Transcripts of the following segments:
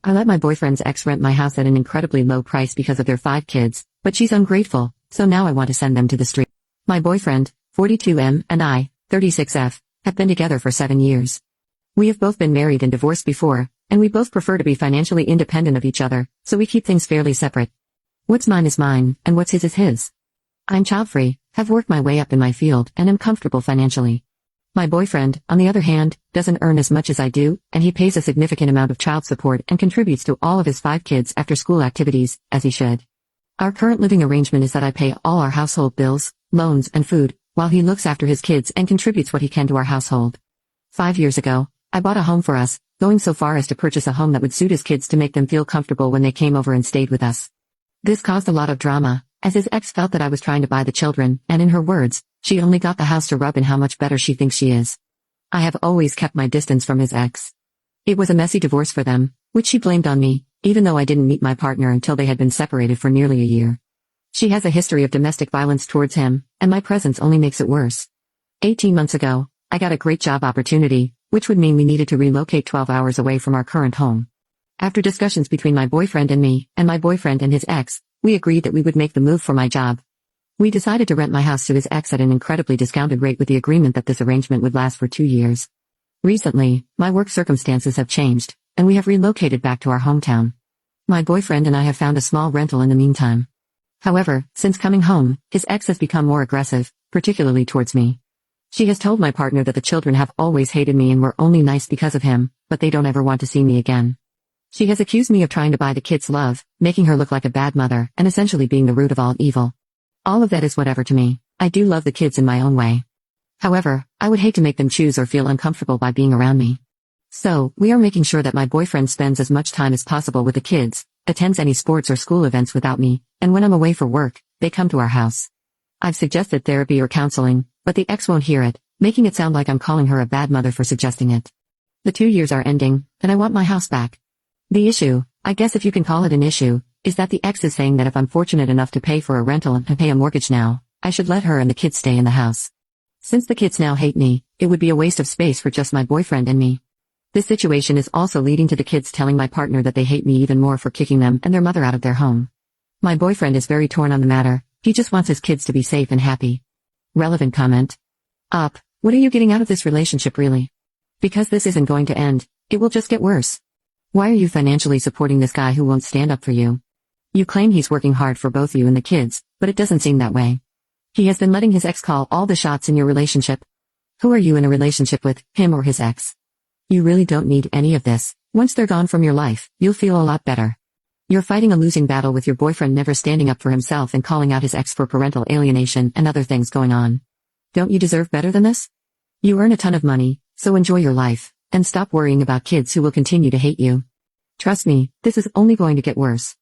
I let my boyfriend's ex rent my house at an incredibly low price because of their 5 kids, but she's ungrateful, so now I want to send them to the street. My boyfriend, 42M, and I, 36F, have been together for 7 years. We have both been married and divorced before, and we both prefer to be financially independent of each other, so we keep things fairly separate. What's mine is mine, and what's his is his. I'm child-free, have worked my way up in my field, and am comfortable financially. My boyfriend, on the other hand, doesn't earn as much as I do, and he pays a significant amount of child support and contributes to all of his 5 kids' after-school activities, as he should. Our current living arrangement is that I pay all our household bills, loans, and food, while he looks after his kids and contributes what he can to our household. 5 years ago, I bought a home for us, going so far as to purchase a home that would suit his kids to make them feel comfortable when they came over and stayed with us. This caused a lot of drama, as his ex felt that I was trying to buy the children, and in her words, she only got the house to rub in how much better she thinks she is. I have always kept my distance from his ex. It was a messy divorce for them, which she blamed on me, even though I didn't meet my partner until they had been separated for nearly a year. She has a history of domestic violence towards him, and my presence only makes it worse. 18 months ago, I got a great job opportunity, which would mean we needed to relocate 12 hours away from our current home. After discussions between my boyfriend and me, and my boyfriend and his ex, we agreed that we would make the move for my job. We decided to rent my house to his ex at an incredibly discounted rate with the agreement that this arrangement would last for 2 years. Recently, my work circumstances have changed, and we have relocated back to our hometown. My boyfriend and I have found a small rental in the meantime. However, since coming home, his ex has become more aggressive, particularly towards me. She has told my partner that the children have always hated me and were only nice because of him, but they don't ever want to see me again. She has accused me of trying to buy the kids' love, making her look like a bad mother, and essentially being the root of all evil. All of that is whatever to me. I do love the kids in my own way. However, I would hate to make them choose or feel uncomfortable by being around me. So, we are making sure that my boyfriend spends as much time as possible with the kids, attends any sports or school events without me, and when I'm away for work, they come to our house. I've suggested therapy or counseling, but the ex won't hear it, making it sound like I'm calling her a bad mother for suggesting it. The 2 years are ending, and I want my house back. The issue, I guess if you can call it an issue, is that the ex is saying that if I'm fortunate enough to pay for a rental and pay a mortgage now, I should let her and the kids stay in the house. Since the kids now hate me, it would be a waste of space for just my boyfriend and me. This situation is also leading to the kids telling my partner that they hate me even more for kicking them and their mother out of their home. My boyfriend is very torn on the matter, he just wants his kids to be safe and happy. Relevant comment. What are you getting out of this relationship really? Because this isn't going to end, it will just get worse. Why are you financially supporting this guy who won't stand up for you? You claim he's working hard for both you and the kids, but it doesn't seem that way. He has been letting his ex call all the shots in your relationship. Who are you in a relationship with, him or his ex? You really don't need any of this. Once they're gone from your life, you'll feel a lot better. You're fighting a losing battle with your boyfriend never standing up for himself and calling out his ex for parental alienation and other things going on. Don't you deserve better than this? You earn a ton of money, so enjoy your life, and stop worrying about kids who will continue to hate you. Trust me, this is only going to get worse.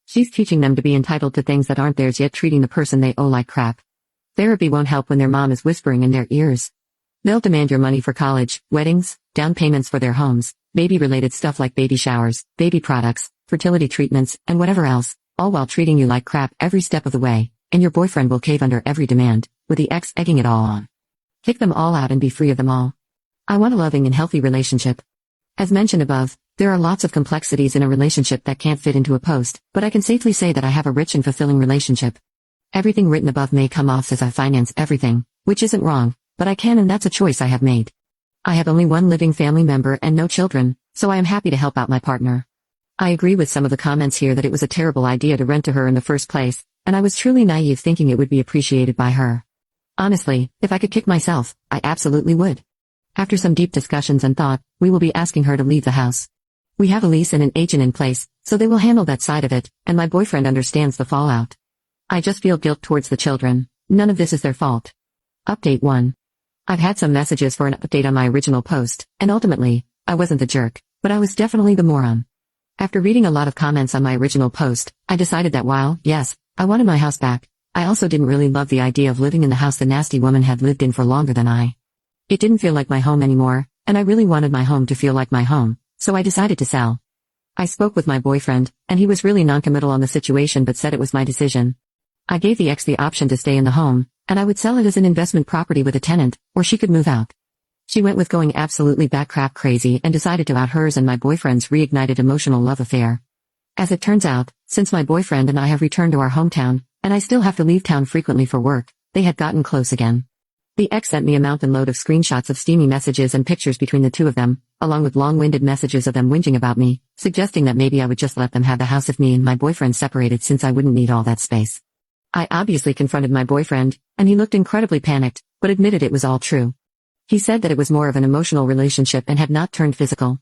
She's teaching them to be entitled to things that aren't theirs yet treating the person they owe like crap. Therapy won't help when their mom is whispering in their ears. They'll demand your money for college, weddings, down payments for their homes, baby-related stuff like baby showers, baby products, fertility treatments, and whatever else, all while treating you like crap every step of the way, and your boyfriend will cave under every demand, with the ex egging it all on. Kick them all out and be free of them all. I want a loving and healthy relationship. As mentioned above, there are lots of complexities in a relationship that can't fit into a post, but I can safely say that I have a rich and fulfilling relationship. Everything written above may come off as I finance everything, which isn't wrong, but I can and that's a choice I have made. I have only one living family member and no children, so I am happy to help out my partner. I agree with some of the comments here that it was a terrible idea to rent to her in the first place, and I was truly naive thinking it would be appreciated by her. Honestly, if I could kick myself, I absolutely would. After some deep discussions and thought, we will be asking her to leave the house. We have a lease and an agent in place, so they will handle that side of it, and my boyfriend understands the fallout. I just feel guilt towards the children. None of this is their fault. Update 1. I've had some messages for an update on my original post, and ultimately, I wasn't the jerk, but I was definitely the moron. After reading a lot of comments on my original post, I decided that while, yes, I wanted my house back, I also didn't really love the idea of living in the house the nasty woman had lived in for longer than I. It didn't feel like my home anymore, and I really wanted my home to feel like my home, so I decided to sell. I spoke with my boyfriend, and he was really non-committal on the situation but said it was my decision. I gave the ex the option to stay in the home, and I would sell it as an investment property with a tenant, or she could move out. She went with going absolutely bat-crap crazy and decided to out hers and my boyfriend's reignited emotional love affair. As it turns out, since my boyfriend and I have returned to our hometown, and I still have to leave town frequently for work, they had gotten close again. The ex sent me a mountain load of screenshots of steamy messages and pictures between the two of them, along with long-winded messages of them whinging about me, suggesting that maybe I would just let them have the house if me and my boyfriend separated since I wouldn't need all that space. I obviously confronted my boyfriend, and he looked incredibly panicked, but admitted it was all true. He said that it was more of an emotional relationship and had not turned physical.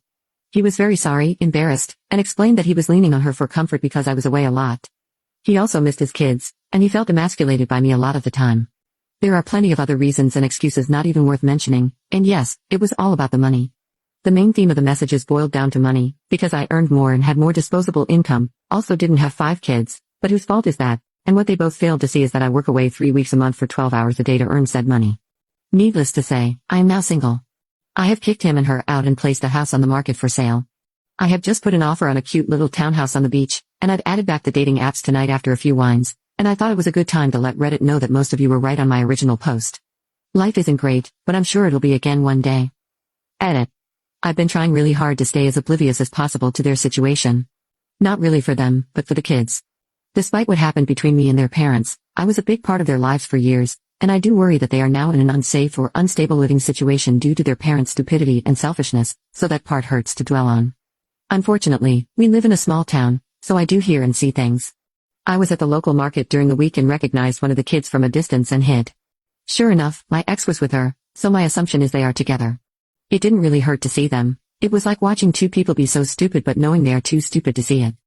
He was very sorry, embarrassed, and explained that he was leaning on her for comfort because I was away a lot. He also missed his kids, and he felt emasculated by me a lot of the time. There are plenty of other reasons and excuses not even worth mentioning, and yes, it was all about the money. The main theme of the messages boiled down to money, because I earned more and had more disposable income, also didn't have 5 kids, but whose fault is that? And what they both failed to see is that I work away 3 weeks a month for 12 hours a day to earn said money. Needless to say, I am now single. I have kicked him and her out and placed a house on the market for sale. I have just put an offer on a cute little townhouse on the beach, and I've added back the dating apps tonight after a few wines, and I thought it was a good time to let Reddit know that most of you were right on my original post. Life isn't great, but I'm sure it'll be again one day. Edit. I've been trying really hard to stay as oblivious as possible to their situation. Not really for them, but for the kids. Despite what happened between me and their parents, I was a big part of their lives for years, and I do worry that they are now in an unsafe or unstable living situation due to their parents' stupidity and selfishness, so that part hurts to dwell on. Unfortunately, we live in a small town, so I do hear and see things. I was at the local market during the week and recognized one of the kids from a distance and hid. Sure enough, my ex was with her, so my assumption is they are together. It didn't really hurt to see them. It was like watching two people be so stupid but knowing they are too stupid to see it.